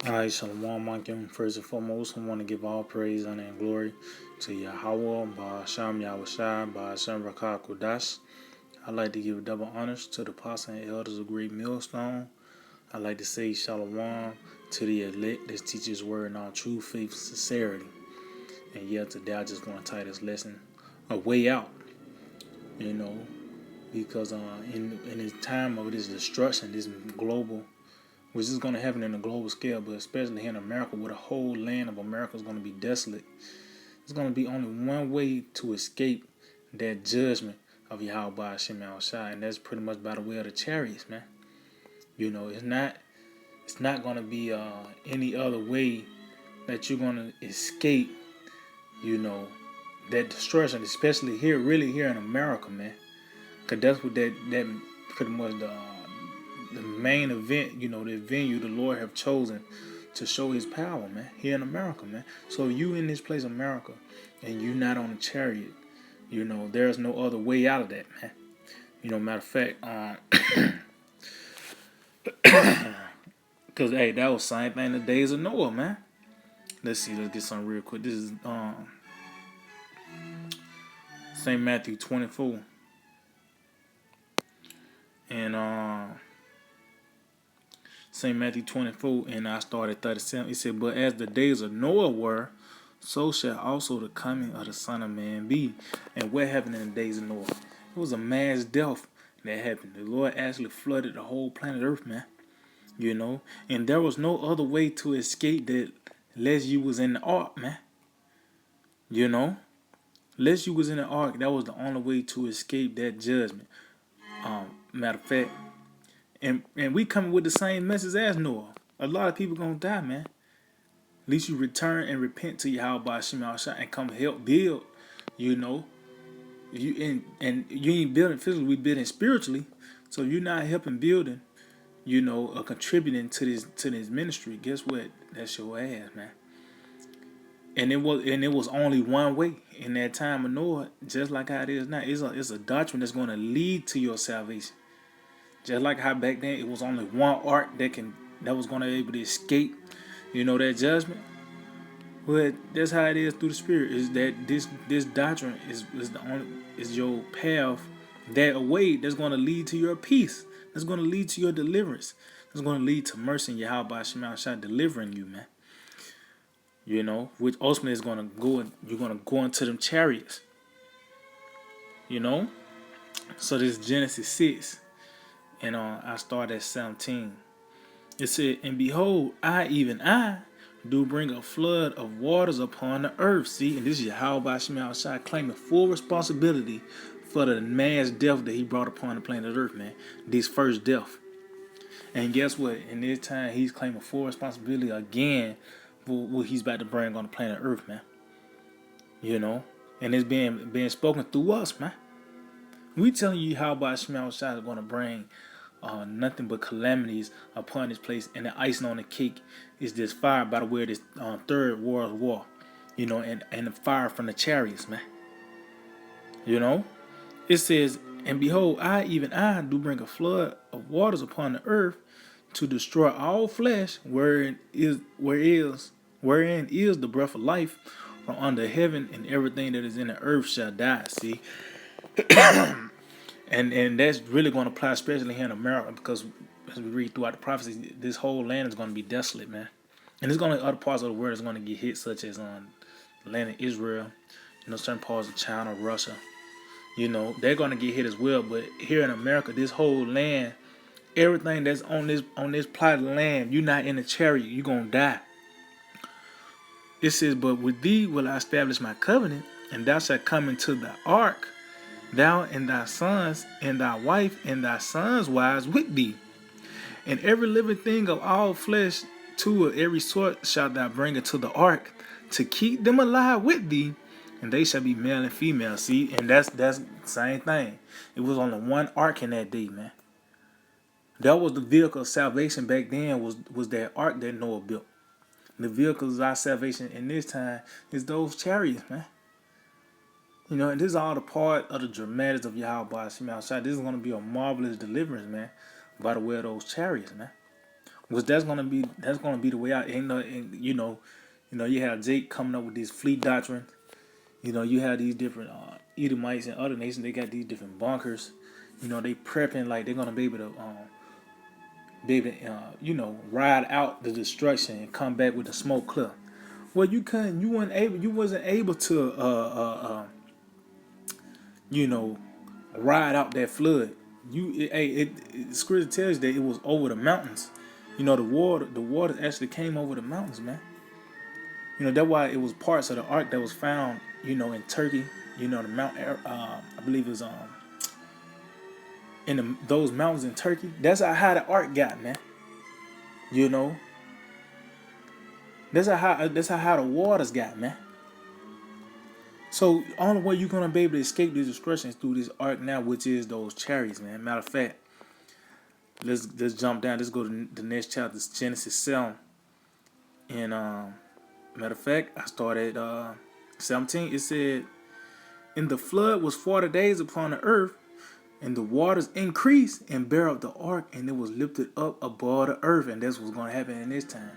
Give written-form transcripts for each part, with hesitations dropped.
Alright, Shalom, Makim. First and foremost, I want to give all praise, honor, and glory to Yahweh, Ba'asham Yahushai, Ba'asham Rakah Kodash. I'd like to give double honors to the apostle and elders of Great Millstone. I'd like to say Shalom to the elect that teaches word in all true faith, sincerity. And yet today I just want to tie this lesson a way out, you know, because in this time of this destruction, this global, which is going to happen in a global scale, but especially here in America, where the whole land of America is going to be desolate. There's going to be only one way to escape that judgment of Yahweh Hashem Shai, and that's pretty much by the way of the chariots, man. You know, it's not going to be any other way that you're going to escape, you know, that destruction, especially here, really here in America, man. Because that's what that pretty much the main event, you know, the venue the Lord have chosen to show his power, man, here in America, man. So you in this place, America, and you not on a chariot, you know, there's no other way out of that, man. You know, matter of fact, because, hey, that was the same thing in the days of Noah, man. Let's see, let's get something real quick. This is St. Matthew 24. And St. Matthew 24, and I started 37. It said, but as the days of Noah were, so shall also the coming of the Son of Man be. And what happened in the days of Noah? It was a mass death that happened. The Lord actually flooded the whole planet Earth, man. You know, and there was no other way to escape that unless you was in the ark, man. You know, unless you was in the ark, that was the only way to escape that judgment. Matter of fact, and we coming with the same message as Noah. A lot of people gonna die, man. At least you return and repent to Yahweh Shema and come help build. You know, and you ain't building physically, we building spiritually. So you're not helping building, you know, or contributing to this ministry. Guess what? That's your ass, man. And it was only one way in that time of Noah, just like how it is now. It's a doctrine that's going to lead to your salvation. Just like how back then it was only one ark that was going to be able to escape, you know, that judgment. But that's how it is through the Spirit. Is that this doctrine is the only is your path, that way that's going to lead to your peace. That's going to lead to your deliverance. That's going to lead to mercy in Yahweh Shema Shai delivering you, man. You know, which ultimately is going to go, and you're going to go into them chariots. You know, so this Genesis 6, and I start at 17. It said, and behold, even I, do bring a flood of waters upon the earth. See, and this is Yahweh Shema Shai claiming full responsibility for the mass death that he brought upon the planet Earth, man. This first death. And guess what? In this time, he's claiming full responsibility again for what he's about to bring on the planet Earth, man. You know? And it's being spoken through us, man. We telling you how about Shema Shai is going to bring nothing but calamities upon this place, and the icing on the cake is this fire by the way of this third world war, you know, and the fire from the chariots, man. You know, it says, and behold, I do bring a flood of waters upon the earth to destroy all flesh, wherein is the breath of life from under heaven, and everything that is in the earth shall die. See. And that's really going to apply, especially here in America, because as we read throughout the prophecies, this whole land is going to be desolate, man. And there's going to other parts of the world is going to get hit, such as the land of Israel, you know, certain parts of China, Russia. You know, they're going to get hit as well. But here in America, this whole land, everything that's on this plot of land, you're not in a chariot, you're going to die. It says, but with thee will I establish my covenant, and thou shalt come into the ark, thou and thy sons, and thy wife, and thy sons' wives with thee. And every living thing of all flesh, two of every sort, shalt thou bring into the ark, to keep them alive with thee, and they shall be male and female. See, and that's the same thing. It was only one ark in that day, man. That was the vehicle of salvation back then, was that ark that Noah built. The vehicles of our salvation in this time is those chariots, man. You know, and this is all the part of the dramatics of Yahweh Shema Shai. This is going to be a marvelous deliverance, man, by the way of those chariots, man. Which that's gonna be the way out. You have Jake coming up with this fleet doctrine. You have these different Edomites and other nations. They got these different bunkers. They prepping like they're gonna be able to ride out the destruction and come back with the smoke clear. Well, you couldn't. You wasn't able to you know, ride out that flood. Scripture tells you that it was over the mountains. The water actually came over the mountains, man. That's why it was parts of the ark that was found, in Turkey. The I believe it was in those mountains in Turkey. That's how high the ark got, man. You know, that's how high the waters got, man. So only way you're gonna be able to escape this destruction is through this ark now, which is those chariots, man. Matter of fact, let's jump down. Let's go to the next chapter, Genesis 7. And matter of fact, I started 17. It said, "And the flood was 40 days upon the earth, and the waters increased and bear up the ark, and it was lifted up above the earth." And that's what's going to happen in this time.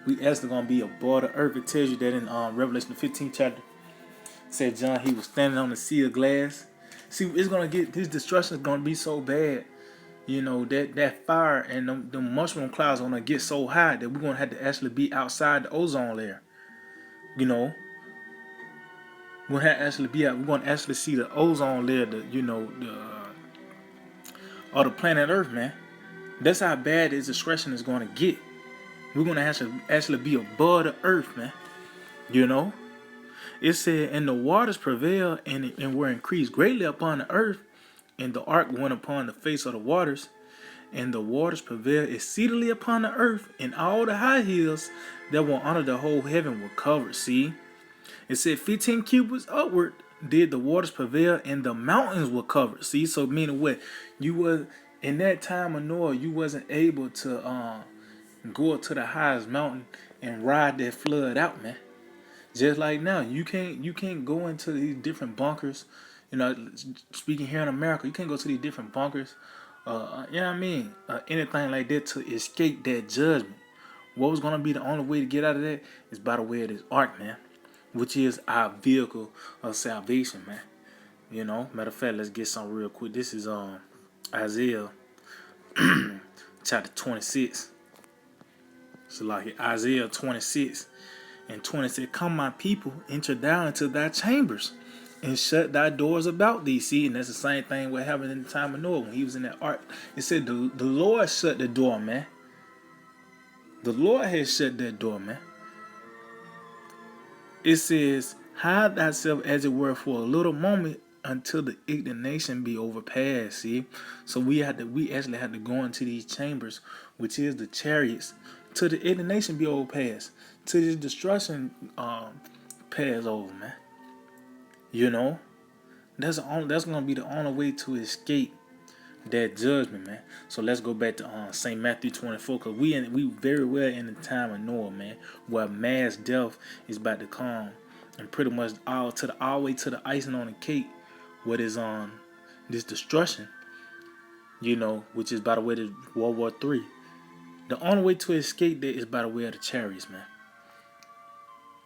We actually going to be above the earth. It tells you that in Revelation the 15th chapter. It said John, he was standing on the sea of glass. See, it's going to get, this destruction is going to be so bad. That fire and them mushroom clouds are going to get so high that we're going to have to actually be outside the ozone layer. We're going to actually be out. We're going to actually see the ozone layer, of the planet Earth, man. That's how bad this destruction is going to get. We're going to actually be above the earth, man. It said, "And the waters prevailed and were increased greatly upon the earth, and the ark went upon the face of the waters, and the waters prevailed exceedingly upon the earth, and all the high hills that were under the whole heaven were covered." See, it said 15 cubits upward did the waters prevail, and the mountains were covered. See, so meaning what? You were in that time of Noah, you wasn't able to go up to the highest mountain and ride that flood out, man. Just like now, you can't go into these different bunkers. Speaking here in America, you can't go to these different bunkers. Anything like that to escape that judgment. What was gonna be the only way to get out of that is by the way of this ark, man, which is our vehicle of salvation, man. Matter of fact, let's get some real quick. This is Isaiah chapter 26. So like Isaiah 26 and 20 said, "Come, my people, enter down into thy chambers, and shut thy doors about thee." See, and that's the same thing what happened in the time of Noah when he was in that ark. It said the Lord shut the door, man. The Lord has shut that door, man. It says, "Hide thyself as it were for a little moment until the indignation be overpassed." See, so we actually had to go into these chambers, which is the chariots, till the indignation be overpassed, till the destruction pass over, man. That's gonna be the only way to escape that judgment, man. So let's go back to St. Matthew 24, because we very well in the time of Noah, man, where mass death is about to come, and pretty much all the way to the icing on the cake, what is on this destruction, which is by the way to World War III. The only way to escape that is by the way of the chariots, man.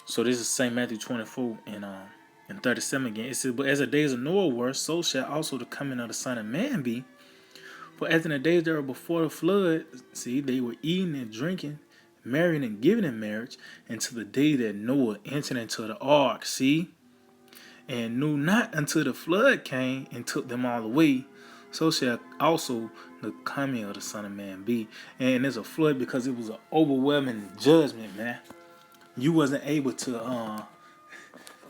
So this is St. Matthew 24 and 37 again. It says, "But as the days of Noah were, so shall also the coming of the Son of Man be. For as in the days that were before the flood, see, they were eating and drinking, marrying and giving in marriage, until the day that Noah entered into the ark, see, and knew not until the flood came and took them all away. So shall also the coming of the Son of Man be." And there's a flood because it was an overwhelming judgment, man. You wasn't able to,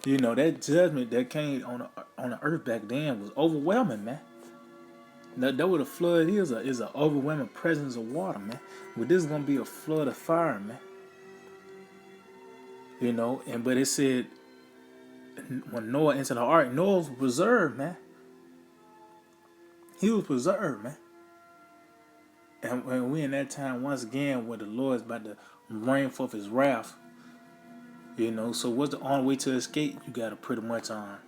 that judgment that came on the earth back then was overwhelming, man. That what a flood is an overwhelming presence of water, man. But this is gonna be a flood of fire, man. But it said when Noah entered the ark, Noah was preserved, man. He was preserved, man. And when we in that time once again where the Lord is about to rain forth his wrath, so what's the only way to escape? You gotta pretty much matter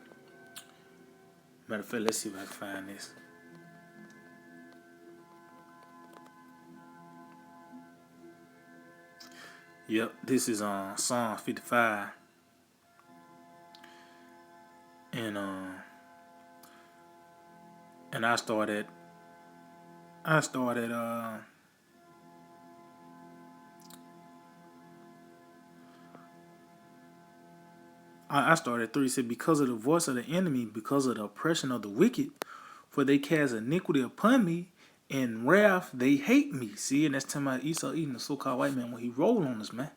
of fact, let's see if I can find this. Yep, this is Psalm 55, and and I started I started 3. It said, because of the voice of the enemy, because of the oppression of the wicked, for they cast iniquity upon me, in wrath they hate me. See, and that's talking about Esau eating the so-called white man when he rolled on us, man.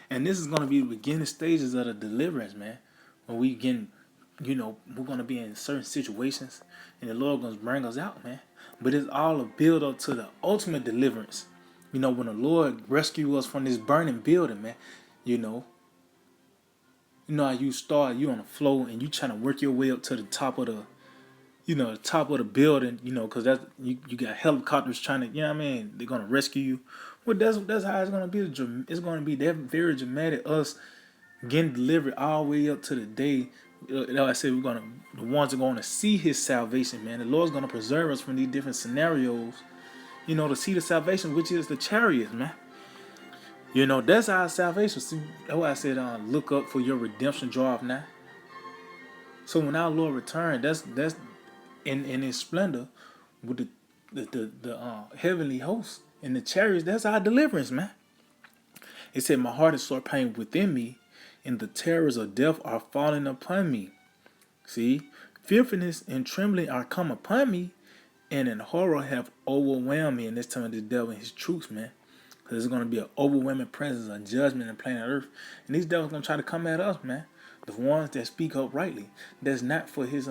And this is going to be the beginning stages of the deliverance, man. When we getting, we're going to be in certain situations, and the Lord going to bring us out, man. But it's all a build up to the ultimate deliverance. When the Lord rescue us from this burning building, man, you know, how you on the floor and you trying to work your way up to the top of the top of the building, because that's you got helicopters trying to, they're gonna rescue you. Well, that's how it's gonna be. It's gonna be that very dramatic. Us getting delivered all the way up to the day. Like I said, the ones are gonna see His salvation, man. The Lord's gonna preserve us from these different scenarios, to see the salvation, which is the chariots, man. That's our salvation. See, that's why I said, look up for your redemption draweth nigh. So when our Lord returned, that's in His splendor with the heavenly hosts and the chariots. That's our deliverance, man. It said, my heart is sore pain within me, and the terrors of death are falling upon me. See, fearfulness and trembling are come upon me, and in horror have overwhelmed me. And this time the devil and his troops, man. Because there's going to be an overwhelming presence of judgment in planet Earth. And these devils going to try to come at us, man. The ones that speak uprightly. That's not for his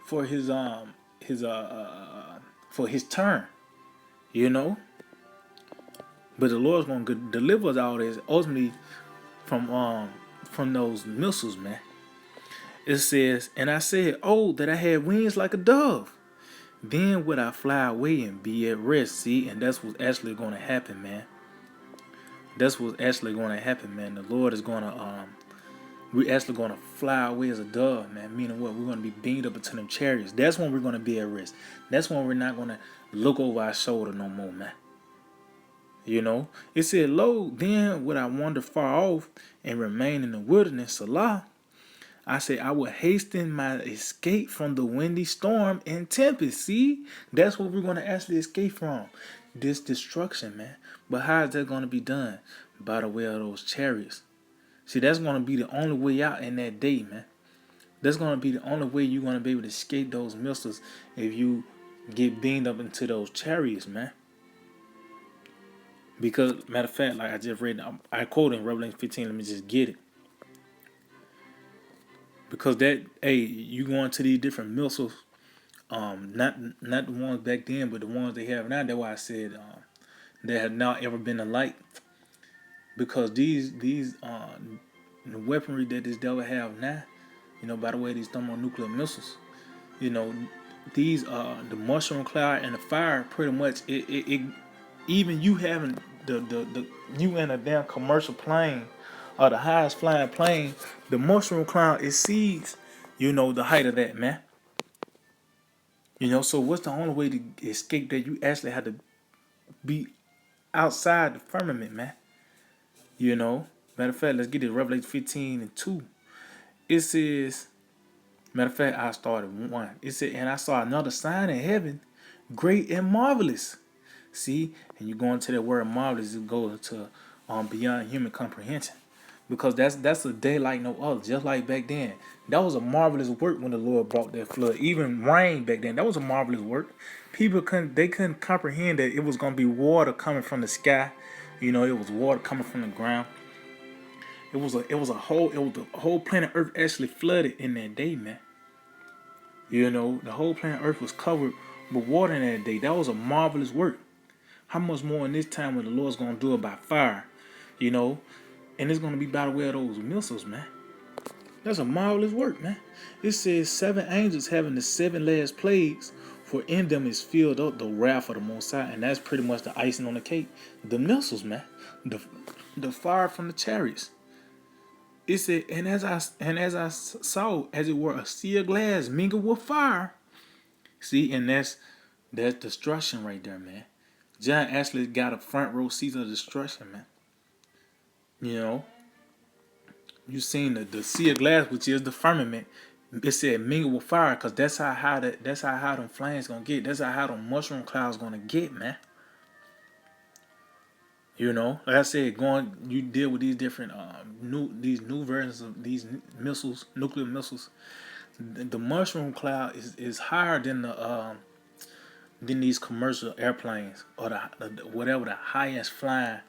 for his turn. But the Lord's going to deliver us out of this ultimately from those missiles, man. It says, and I said, oh, that I had wings like a dove. Then would I fly away and be at rest. See, and that's what's actually going to happen, man. That's what's actually going to happen, man. The Lord is going to, we're actually going to fly away as a dove, man. Meaning what? We're going to be beamed up into them chariots. That's when we're going to be at rest. That's when we're not going to look over our shoulder no more, man. It said, lo, then would I wander far off and remain in the wilderness, Salah. I say, I will hasten my escape from the windy storm and tempest. See, that's what we're going to actually escape from. This destruction, man. But how is that going to be done? By the way of those chariots. See, that's going to be the only way out in that day, man. That's going to be the only way you're going to be able to escape those missiles if you get beamed up into those chariots, man. Because, matter of fact, like I just read, I quote in Revelation 15, let me just get it. Because you going to these different missiles, not the ones back then, but the ones they have now. That's why I said they have not ever been alike. Because these the weaponry that this devil have now, by the way, these thermonuclear missiles, these the mushroom cloud and the fire, pretty much it even you having the you in a damn commercial plane. Or the highest flying plane, the mushroom cloud exceeds, the height of that, man. So what's the only way to escape that? You actually have to be outside the firmament, man. Matter of fact, let's get it. Revelation 15 and 2. It says, matter of fact, I started 1. It said, and I saw another sign in heaven, great and marvelous. See, and you go into that word marvelous, it goes to beyond human comprehension. Because that's a day like no other, just like back then. That was a marvelous work when the Lord brought that flood. Even rain back then, that was a marvelous work. People couldn't comprehend that it was gonna be water coming from the sky. It was water coming from the ground. The whole planet Earth actually flooded in that day, man. The whole planet Earth was covered with water in that day. That was a marvelous work. How much more in this time when the Lord's gonna do it by fire? And it's going to be by the way of those missiles, man. That's a marvelous work, man. It says 7 angels having the 7 last plagues, for in them is filled up the wrath of the Most High. And that's pretty much the icing on the cake. The missiles, man. The fire from the chariots. It said, and as I saw, as it were, a sea of glass mingled with fire. See, and that's destruction right there, man. John actually got a front row seat of destruction, man. You know, you seen the sea of glass, which is the firmament. It said mingle with fire, cause that's how them flames gonna get. That's how them mushroom clouds gonna get, man. You know, like I said, going you deal with these different these new versions of these missiles, nuclear missiles. The mushroom cloud is higher than these commercial airplanes or the whatever the highest flying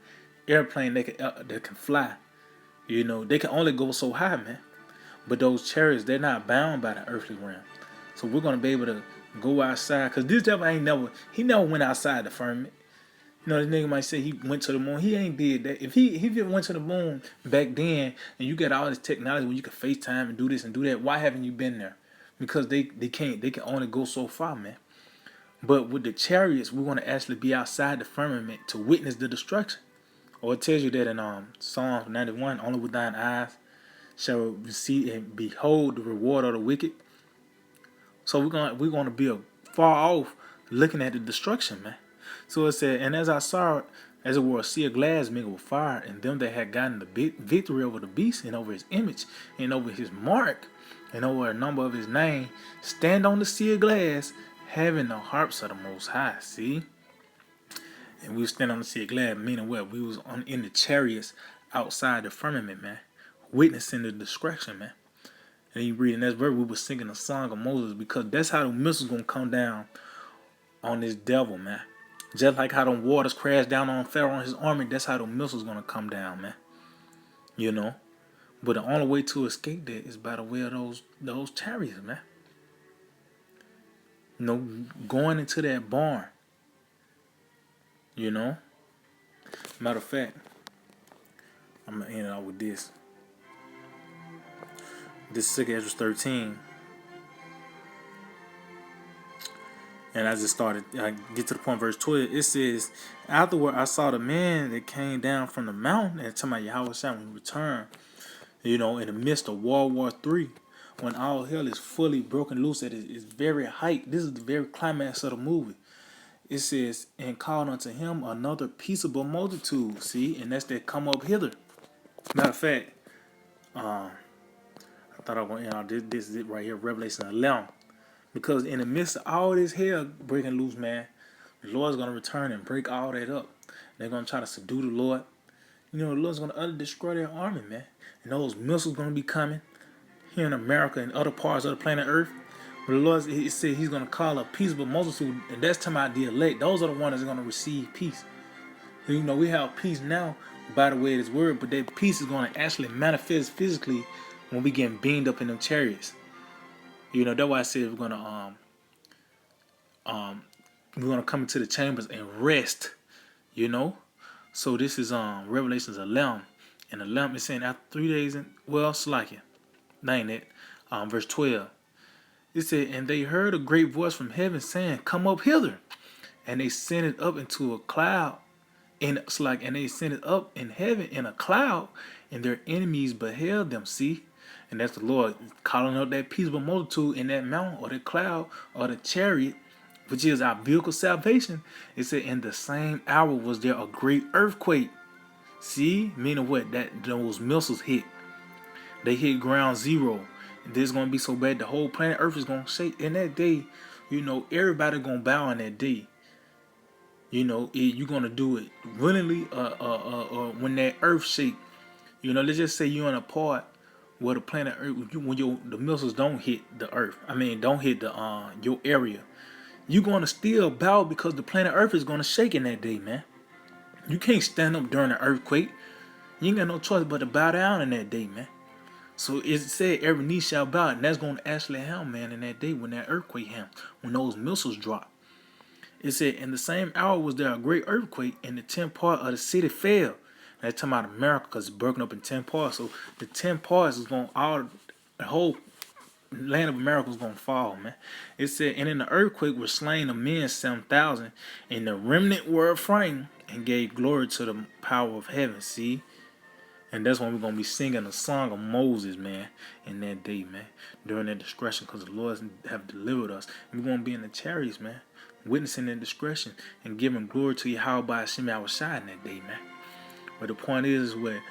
airplane they can fly. You know, they can only go so high, man. But those chariots, they're not bound by the earthly realm. So we're gonna be able to go outside, cause this devil he never went outside the firmament. You know, the nigga might say he went to the moon. He ain't did that. If he just went to the moon back then, and you got all this technology where you can FaceTime and do this and do that, why haven't you been there? Because they can only go so far, man. But with the chariots, we're gonna actually be outside the firmament to witness the destruction. Or it tells you that in Psalm 91, only with thine eyes shall we see and behold the reward of the wicked. So we're gonna be far off looking at the destruction, man. So it said, and as I saw, as it were, a sea of glass mingled with fire, and them that had gotten the victory over the beast and over his image and over his mark and over a number of his name, stand on the sea of glass, having the harps of the Most High. See, and we was standing on the sea of glass, meaning what? We was in the chariots outside the firmament, man, witnessing the destruction, man. And you read in that verse, we were singing a song of Moses, because that's how the missiles gonna come down on this devil, man. Just like how the waters crashed down on Pharaoh and his army, that's how the missiles gonna come down, man. You know, but the only way to escape that is by the way of those chariots, man. You know, going into that barn. You know, matter of fact, I'm gonna end it out with this. This is 2 Ezra 13. And I just started, I get to the point, verse 12. It says, afterward I saw the man that came down from the mountain, and talking about Yahweh Shai when he returned, you know, in the midst of World War III, when all hell is fully broken loose at its very height. This is the very climax of the movie. It says, and called unto him another peaceable multitude. See, and that's that come up hither. Matter of fact, I thought I was going to end on this is it right here, Revelation 11. Because in the midst of all this hell breaking loose, man, the Lord's going to return and break all that up. They're going to try to subdue the Lord. You know, the Lord's going to utterly destroy their army, man. And those missiles going to be coming here in America and other parts of the planet Earth. But the Lord, he said he's going to call a peaceable multitude, and that's talking about the elect. Those are the ones that are going to receive peace. So, you know, we have peace now by the way of this word, but that peace is going to actually manifest physically when we get beamed up in them chariots. You know, that's why I said we're gonna come into the chambers and rest. You know, so this is Revelations 11, and 11 is saying after 3 days and it's like it, ain't it? Verse 12. It said, and they heard a great voice from heaven saying, "Come up hither," and they sent it up into a cloud, and they sent it up in heaven in a cloud, and their enemies beheld them. See. And that's the Lord calling up that peaceable multitude in that mountain or the cloud or the chariot, which is our vehicle salvation. It said, in the same hour was there a great earthquake. See? Meaning what? That those missiles hit. They hit ground zero. And this is going to be so bad, the whole planet Earth is going to shake. In that day, you know, everybody going to bow in that day. You know, you're going to do it willingly or when that earth shake. You know, let's just say you're in a part where the planet Earth, when the missiles don't hit the Earth, don't hit the your area, you're gonna still bow because the planet Earth is gonna shake in that day, man. You can't stand up during an earthquake. You ain't got no choice but to bow down in that day, man. So it said every knee shall bow, and that's gonna actually happen, man, in that day when that earthquake happened, when those missiles drop. It said, in the same hour was there a great earthquake, and the 10th part of the city fell. That's talking about America, because it's broken up in 10 parts. So the 10 parts is going the whole land of America is going to fall, man. It said, and in the earthquake were slain of men 7,000, and the remnant were afraid and gave glory to the power of heaven. See? And that's when we're going to be singing the song of Moses, man, in that day, man, during that discretion, because the Lord have delivered us. And we're going to be in the chariots, man, witnessing that discretion and giving glory to Yahweh by Hashem Yahushua in that day, man. But the point is where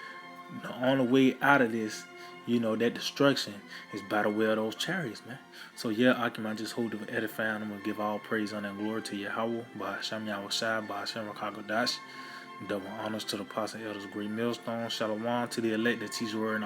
The only way out of this, that destruction is by the way of those chariots, man. So yeah, Akim, I just hold the edifying. I'm gonna give all praise and glory to Yahweh, by Hashem Yahushai, by Hashem Rakagadash. Double honors to the apostle elders, great millstone. Shalom to the elect that teach word.